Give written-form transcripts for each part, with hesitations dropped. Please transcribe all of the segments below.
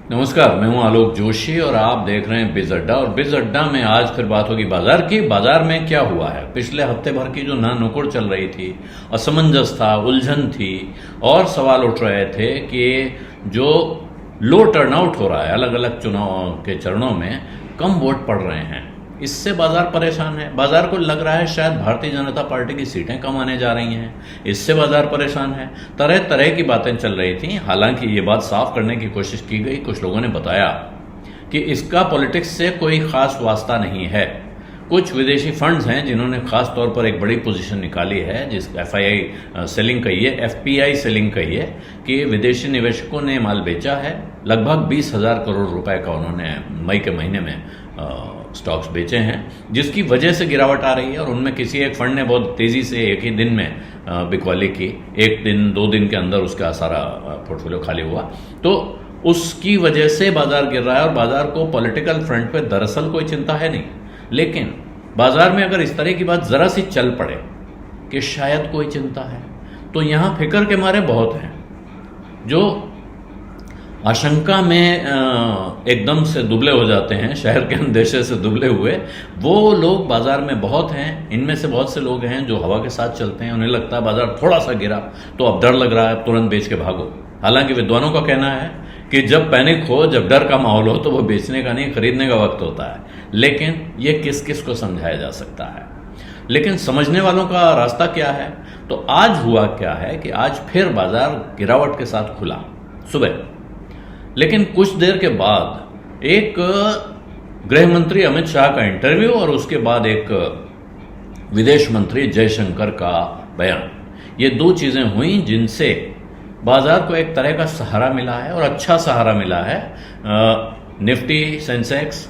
नमस्कार, मैं हूं आलोक जोशी और आप देख रहे हैं बिज अड्डा। और बिज अड्डा में आज फिर बात होगी बाजार की। बाजार में क्या हुआ है, पिछले हफ्ते भर की जो नुकुड़ चल रही थी, असमंजस था, उलझन थी और सवाल उठ रहे थे कि जो लो टर्नआउट हो रहा है अलग अलग चुनाव के चरणों में, कम वोट पड़ रहे हैं, इससे बाजार परेशान है। बाजार को लग रहा है शायद भारतीय जनता पार्टी की सीटें कम आने जा रही हैं, इससे बाजार परेशान है। तरह तरह की बातें चल रही थी। हालांकि ये बात साफ करने की कोशिश की गई। कुछ लोगों ने बताया कि इसका पॉलिटिक्स से कोई खास वास्ता नहीं है। कुछ विदेशी फंड्स हैं जिन्होंने खास तौर पर एक बड़ी पोजीशन निकाली है, जिस FII सेलिंग कहिए, FPI सेलिंग कहिए, कि विदेशी निवेशकों ने माल बेचा है। लगभग 20,000 करोड़ रुपए का उन्होंने मई के महीने में स्टॉक्स बेचे हैं, जिसकी वजह से गिरावट आ रही है। और उनमें किसी एक फंड ने बहुत तेजी से एक ही दिन में बिकवाली की, एक दिन 2 दिन के अंदर उसका सारा पोर्टफोलियो खाली हुआ, तो उसकी वजह से बाजार गिर रहा है। और बाजार को पॉलिटिकल फ्रंट पे दरअसल कोई चिंता है नहीं, लेकिन बाजार में अगर इस तरह की बात जरा सी चल पड़े कि शायद कोई चिंता है, तो यहां फिक्र के मारे बहुत हैं। जो आशंका में एकदम से दुबले हो जाते हैं, शहर के अंदेशे से दुबले हुए, वो लोग बाजार में बहुत हैं। इनमें से बहुत से लोग हैं जो हवा के साथ चलते हैं। उन्हें लगता है बाजार थोड़ा सा गिरा तो अब डर लग रहा है, अब तुरंत बेच के भागो। हालांकि विद्वानों का कहना है कि जब पैनिक हो, जब डर का माहौल हो, तो वो बेचने का नहीं, खरीदने का वक्त होता है। लेकिन ये किस किस को समझाया जा सकता है, लेकिन समझने वालों का रास्ता क्या है। तो आज हुआ क्या है कि आज फिर बाजार गिरावट के साथ खुला सुबह, लेकिन कुछ देर के बाद एक गृह मंत्री अमित शाह का इंटरव्यू और उसके बाद एक विदेश मंत्री जयशंकर का बयान, ये 2 चीजें हुई जिनसे बाजार को एक तरह का सहारा मिला है, और अच्छा सहारा मिला है। निफ्टी, सेंसेक्स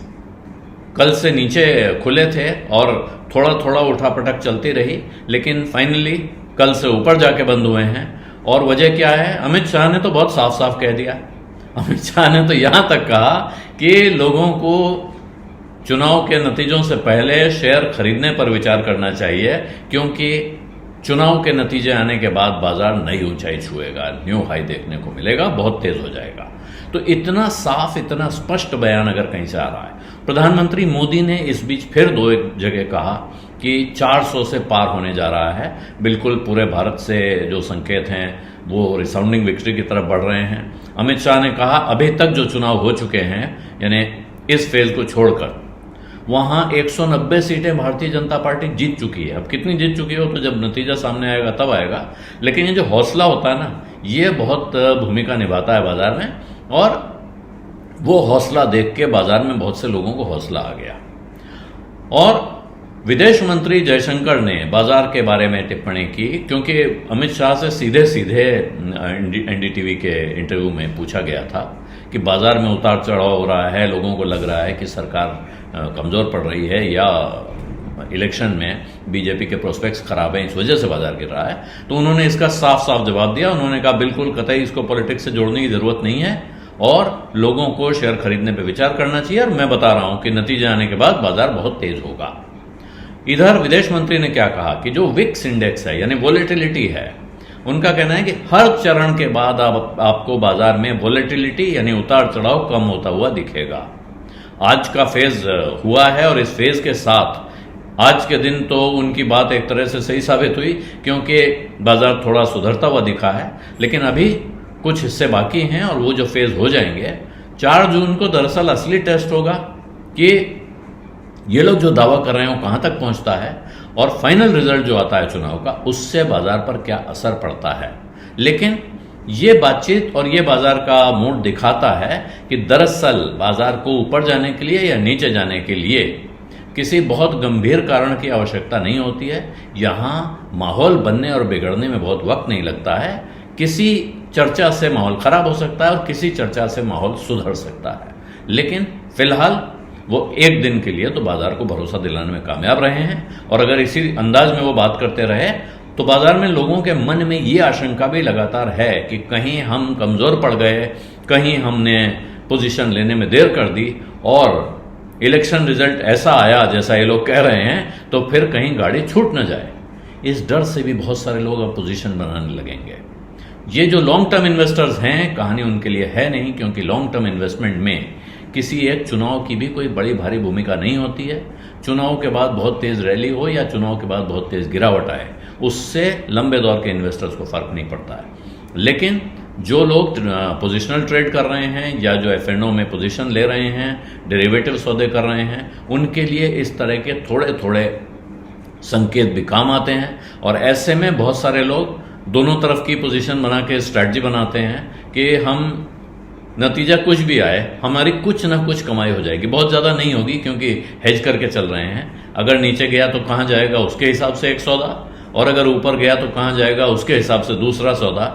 कल से नीचे खुले थे और थोड़ा थोड़ा उठापटक चलती रही, लेकिन फाइनली कल से ऊपर जाके बंद हुए हैं। और वजह क्या है, अमित शाह ने तो बहुत साफ साफ कह दिया। अमित शाह ने तो यहां तक कहा कि लोगों को चुनाव के नतीजों से पहले शेयर खरीदने पर विचार करना चाहिए, क्योंकि चुनाव के नतीजे आने के बाद बाजार नई ऊंचाई छुएगा, न्यू हाई देखने को मिलेगा, बहुत तेज हो जाएगा। तो इतना साफ, इतना स्पष्ट बयान अगर कहीं से आ रहा है। प्रधानमंत्री मोदी ने इस बीच फिर 2 जगह कहा कि 400 से पार होने जा रहा है। बिल्कुल पूरे भारत से जो संकेत हैं वो रिसाउंडिंग विक्ट्री की तरफ बढ़ रहे हैं। अमित शाह ने कहा अभी तक जो चुनाव हो चुके हैं, यानी इस फेज को छोड़कर, वहां 190 सीटें भारतीय जनता पार्टी जीत चुकी है। अब कितनी जीत चुकी हो तो जब नतीजा सामने आएगा तब आएगा, लेकिन ये जो हौसला होता है ना, ये बहुत भूमिका निभाता है बाजार में। और वो हौसला देख के बाजार में बहुत से लोगों को हौसला आ गया। और विदेश मंत्री जयशंकर ने बाजार के बारे में टिप्पणी की, क्योंकि अमित शाह से सीधे सीधे NDTV के इंटरव्यू में पूछा गया था कि बाजार में उतार चढ़ाव हो रहा है, लोगों को लग रहा है कि सरकार कमजोर पड़ रही है या इलेक्शन में बीजेपी के प्रोस्पेक्ट्स खराब हैं, इस वजह से बाजार गिर रहा है। तो उन्होंने इसका साफ साफ जवाब दिया। उन्होंने कहा बिल्कुल कतई इसको पॉलिटिक्स से जोड़ने की जरूरत नहीं है और लोगों को शेयर खरीदने पर विचार करना चाहिए। और मैं बता रहा हूं कि नतीजे आने के बाद बाजार बहुत तेज होगा। इधर विदेश मंत्री ने क्या कहा कि जो विक्स इंडेक्स है, यानी वोलेटिलिटी है, उनका कहना है कि हर चरण के बाद आपको बाजार में वोलेटिलिटी यानी उतार चढ़ाव कम होता हुआ दिखेगा। आज का फेज हुआ है और इस फेज के साथ आज के दिन तो उनकी बात एक तरह से सही साबित हुई, क्योंकि बाजार थोड़ा सुधरता हुआ दिखा है। लेकिन अभी कुछ हिस्से बाकी हैं और वो जो फेज हो जाएंगे, 4 जून को दरअसल असली टेस्ट होगा कि ये लोग जो दावा कर रहे हैं वो कहां तक पहुंचता है, और फाइनल रिजल्ट जो आता है चुनाव का, उससे बाजार पर क्या असर पड़ता है। लेकिन ये बातचीत और ये बाजार का मूड दिखाता है कि दरअसल बाजार को ऊपर जाने के लिए या नीचे जाने के लिए किसी बहुत गंभीर कारण की आवश्यकता नहीं होती है। यहां माहौल बनने और बिगड़ने में बहुत वक्त नहीं लगता है। किसी चर्चा से माहौल खराब हो सकता है और किसी चर्चा से माहौल सुधर सकता है, लेकिन फिलहाल वो एक दिन के लिए तो बाजार को भरोसा दिलाने में कामयाब रहे हैं। और अगर इसी अंदाज में वो बात करते रहे तो बाजार में लोगों के मन में ये आशंका भी लगातार है कि कहीं हम कमजोर पड़ गए, कहीं हमने पोजीशन लेने में देर कर दी और इलेक्शन रिजल्ट ऐसा आया जैसा ये लोग कह रहे हैं, तो फिर कहीं गाड़ी छूट न जाए। इस डर से भी बहुत सारे लोग अब पोजीशन बनाने लगेंगे। ये जो लॉन्ग टर्म इन्वेस्टर्स हैं, कहानी उनके लिए है नहीं, क्योंकि लॉन्ग टर्म इन्वेस्टमेंट में किसी एक चुनाव की भी कोई बड़ी भारी भूमिका नहीं होती है। चुनाव के बाद बहुत तेज रैली हो या चुनाव के बाद बहुत तेज गिरावट आए, उससे लंबे दौर के इन्वेस्टर्स को फर्क नहीं पड़ता है। लेकिन जो लोग पोजिशनल ट्रेड कर रहे हैं या जो एफएनओ में पोजीशन ले रहे हैं, डेरिवेटिव सौदे कर रहे हैं, उनके लिए इस तरह के थोड़े थोड़े संकेत भी काम आते हैं। और ऐसे में बहुत सारे लोग दोनों तरफ की पोजीशन बना के स्ट्रैटेजी बनाते हैं कि हम नतीजा कुछ भी आए, हमारी कुछ ना कुछ कमाई हो जाएगी। बहुत ज़्यादा नहीं होगी क्योंकि हेज करके चल रहे हैं। अगर नीचे गया तो कहाँ जाएगा उसके हिसाब से एक सौदा, और अगर ऊपर गया तो कहाँ जाएगा उसके हिसाब से दूसरा सौदा।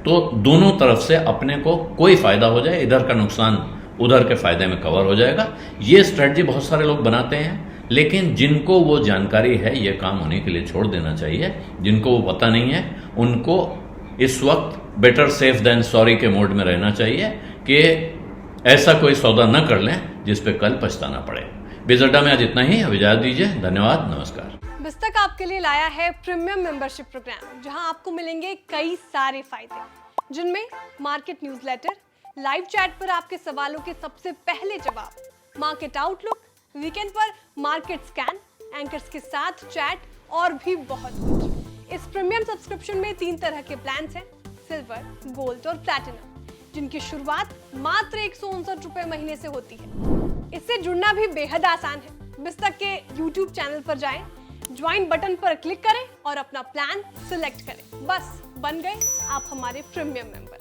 तो दोनों तरफ से अपने को कोई फायदा हो जाए, इधर का नुकसान उधर के फायदे में कवर हो जाएगा। ये स्ट्रेटजी बहुत सारे लोग बनाते हैं, लेकिन जिनको वो जानकारी है ये काम होने के लिए छोड़ देना चाहिए। जिनको वो पता नहीं है उनको इस वक्त बेटर सेफ देन सॉरी के मोड में रहना चाहिए कि ऐसा कोई सौदा न कर लें जिस पे कल पछताना पड़े। बिजअड्डा में आज इतना ही। अब इजाजत दीजिए। धन्यवाद, नमस्कार। बिस्तक आपके लिए लाया है प्रीमियम मेंबरशिप प्रोग्राम, जहां आपको मिलेंगे कई सारे फायदे, जिनमें मार्केट न्यूज़लेटर, लाइव चैट पर आपके सवालों के सबसे पहले जवाब, मार्केट आउटलुक, वीकेंड पर मार्केट स्कैन, एंकर्स के साथ चैट और भी बहुत कुछ। इस प्रीमियम सब्सक्रिप्शन में 3 तरह के प्लान हैं, सिल्वर, गोल्ड और प्लैटिनम, जिनकी शुरुआत मात्र 159 रुपए महीने से होती है। इससे जुड़ना भी बेहद आसान है। बिस्तक के YouTube चैनल पर जाएं, ज्वाइन बटन पर क्लिक करें और अपना प्लान सिलेक्ट करें। बस बन गए आप हमारे प्रीमियम मेंबर।